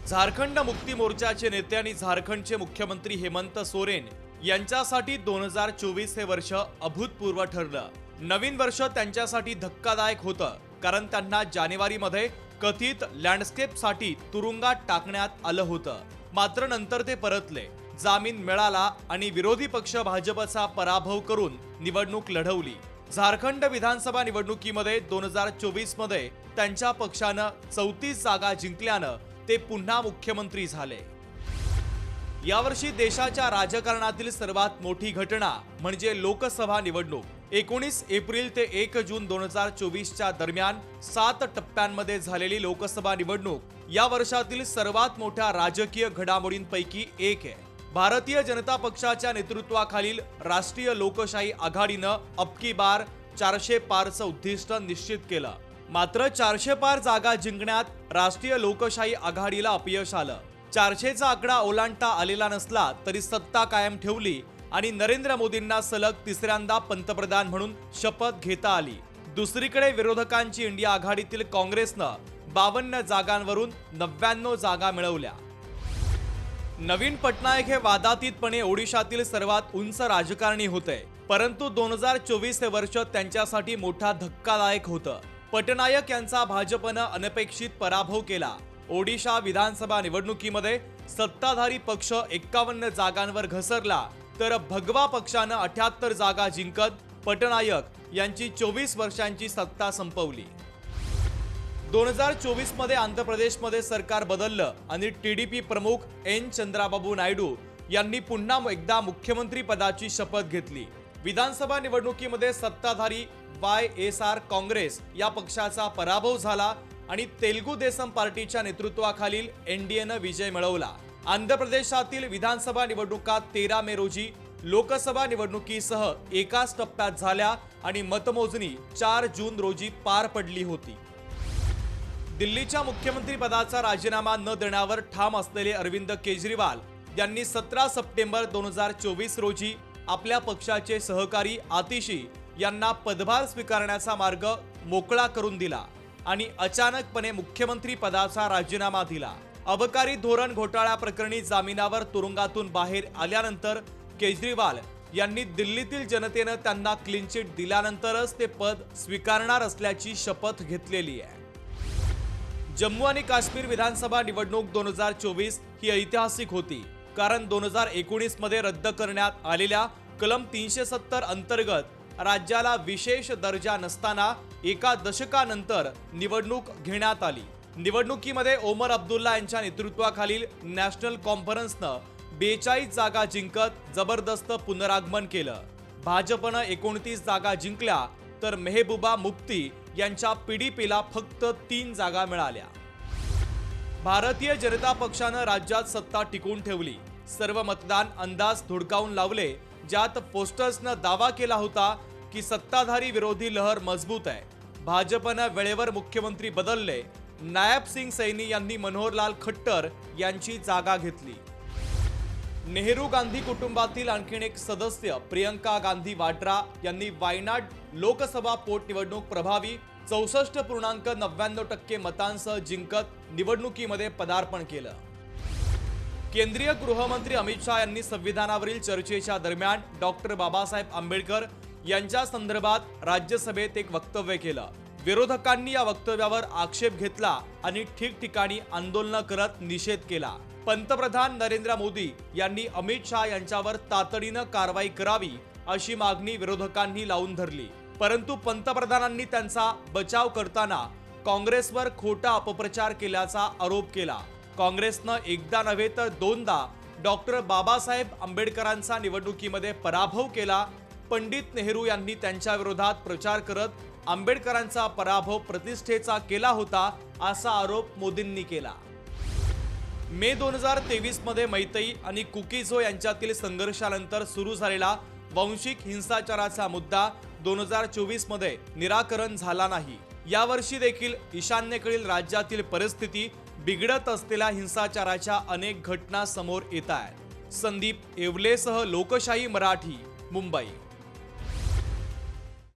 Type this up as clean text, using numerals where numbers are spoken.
झारखंड मुक्ती मोर्चाचे नेते आणि झारखंडचे मुख्यमंत्री हेमंत सोरेन यांच्यासाठी 2024 हे वर्ष अभूतपूर्व ठरलं। नवीन वर्ष त्यांच्यासाठी धक्कादायक होतं, कारण त्यांना जानेवारीमध्ये कथित लँडस्केपसाठी तुरुंगात टाकण्यात आलं होतं। मात्र नंतर ते परतले, जामीन मिळाला आणि विरोधी पक्ष भाजपचा पराभव करून निवडणूक लढवली। झारखंड विधानसभा निवडणुकीमध्ये 2024 मध्ये त्यांच्या पक्षानं 34 जागा जिंकल्यानं ते पुन्हा मुख्यमंत्री झाले। यावर्षी देशाच्या राजकारणातील सर्वात मोठी घटना म्हणजे लोकसभा निवडणूक। 19 एप्रिल ते 1 जून 2024च्या दरम्यान 7 टप्प्यांमध्ये झालेली लोकसभा निवडणूक या वर्षातील सर्वात मोठ्या राजकीय घडामोडींपैकी एक आहे। भारतीय जनता पक्षाच्या नेतृत्वाखालील राष्ट्रीय लोकशाही आघाडीनं अबकी बार 400 पारचं उद्दिष्ट निश्चित केलं। मात्र 400 पार जागा जिंकण्यात राष्ट्रीय लोकशाही आघाडीला अपयश आलं। 400चा आकडा ओलांडता आलेला नसला तरी सत्ता कायम ठेवली आणि नरेंद्र मोदींना सलग तिसऱ्यांदा पंतप्रधान म्हणून शपथ घेता आली। दुसरीकडे विरोधकांची इंडिया आघाडीतील काँग्रेसनं 52 जागांवरून 99 जागा मिळवल्या। नवीन पटनायक हे वादातीतपणे ओडिशातील सर्वात उंच राजकारणी होते, परंतु 2024 हे वर्ष त्यांच्यासाठी मोठा धक्कादायक होतं। पटनायक यांचा भाजपनं अनपेक्षित पराभव केला। ओडिशा विधानसभा निवडणुकीमध्ये सत्ताधारी पक्ष 51 जागांवर घसरला, तर भगवा पक्षानं 78 जागा जिंकत पटनायक यांची 24 वर्षांची सत्ता संपवली। 2024 मध्ये आंध्र प्रदेशमध्ये सरकार बदललं आणि टीडीपी प्रमुख एन चंद्राबाबू नायडू यांनी पुन्हा एकदा मुख्यमंत्री पदाची शपथ घेतली। विधानसभा निवडणुकीमध्ये सत्ताधारी YSR काँग्रेस या पक्षाचा पराभव झाला आणि तेलुगू देसम पार्टीच्या नेतृत्वाखालील NDAनं विजय मिळवला। आंध्र प्रदेशातील विधानसभा निवडणुका 13 मे रोजी लोकसभा निवडणुकीसह एकाच टप्प्यात झाल्या आणि मतमोजणी 4 जून रोजी पार पडली होती। दिल्लीच्या मुख्यमंत्री पदाचा राजीनामा न देण्यावर ठाम असलेले अरविंद केजरीवाल यांनी 17 सप्टेंबर 2024 रोजी आपल्या पक्षाचे सहकारी आतिशी यांना पदभार स्वीकारण्याचा मार्ग मोकळा करून दिला आणि अचानकपणे मुख्यमंत्री पदाचा राजीनामा दिला। अबकारी धोरण घोटाळा प्रकरणी जामिनावर तुरुंगातून बाहेर आल्यानंतर केजरीवाल यांनी दिल्लीतील जनतेनं त्यांना क्लीन चिट दिल्यानंतरच ते पद स्वीकारणार असल्याची शपथ घेतलेली आहे। जम्मू आणि काश्मीर विधानसभा निवडणूक 2024 ही ऐतिहासिक होती, कारण 2019 मध्ये रद्द करण्यात आलेल्या कलम 370 अंतर्गत राज्याला विशेष दर्जा नसताना एका दशकानंतर निवडणूक घेण्यात आली। निवडणुकीमध्ये ओमर अब्दुल्ला यांच्या नेतृत्वाखालील नॅशनल कॉन्फरन्सनं 42 जागा जिंकत जबरदस्त पुनरागमन केलं। भाजपनं 29 जागा जिंकल्या, तर मेहबूबा मुफ्ती यांच्या PDPला फक्त 3 जागा मिळाल्या। भारतीय जनता पक्षानं राज्यात सत्ता टिकवून ठेवली। सर्व मतदान अंदाज धुडकावून लावले, ज्यात पोस्टर्सनं दावा केला होता की सत्ताधारी विरोधी लहर मजबूत आहे। भाजपनं वेळेवर मुख्यमंत्री बदलले। नायब सिंग सैनी यांनी मनोहरलाल खट्टर यांची जागा घेतली। नेहरू गांधी कुटुंबातील आणखीन एक सदस्य प्रियंका गांधी वाड्रा यांनी वायनाड लोकसभा पोटनिवडणूक प्रभावी 64.99% मतांसह जिंकत निवडणुकीमध्ये पदार्पण केलं। केंद्रीय गृहमंत्री अमित शाह यांनी संविधानावरील चर्चेच्या दरम्यान डॉक्टर बाबासाहेब आंबेडकर यांच्या संदर्भात राज्यसभेत एक वक्तव्य केलं। विरोधकांनी या वक्तव्यावर आक्षेप घेतला आणि ठिकठिकाणी आंदोलन करत निषेध केला। पंतप्रधान नरेंद्र मोदी यांनी अमित शाह यांच्यावर तातडीनं कारवाई करावी अशी मागणी विरोधकांनी लावून धरली, परंतु पंतप्रधानांनी त्यांचा बचाव करताना काँग्रेसवर खोटा अपप्रचार केल्याचा आरोप केला। काँग्रेसनं एकदा नव्हे तर दोनदा डॉक्टर बाबासाहेब आंबेडकरांचा निवडणुकीमध्ये पराभव केला। पंडित नेहरू यांनी त्यांच्या विरोधात प्रचार करत आंबेडकरांचा पराभव प्रतिष्ठेचा केला होता असा आरोप मोदींनी केला। मे 2023 मध्ये मैतेई आणि कुकीझो यांच्यातील संघर्षानंतर सुरू झालेला वंशिक हिंसाचाराचा मुद्दा 2024 मध्ये निराकरण झाला नाही। यावर्षी देखील ईशान्येकडील राज्यातील परिस्थिती बिघडत असलेल्या हिंसाचाराच्या अनेक घटना समोर येत आहेत। संदीप येवलेसह लोकशाही मराठी, मुंबई।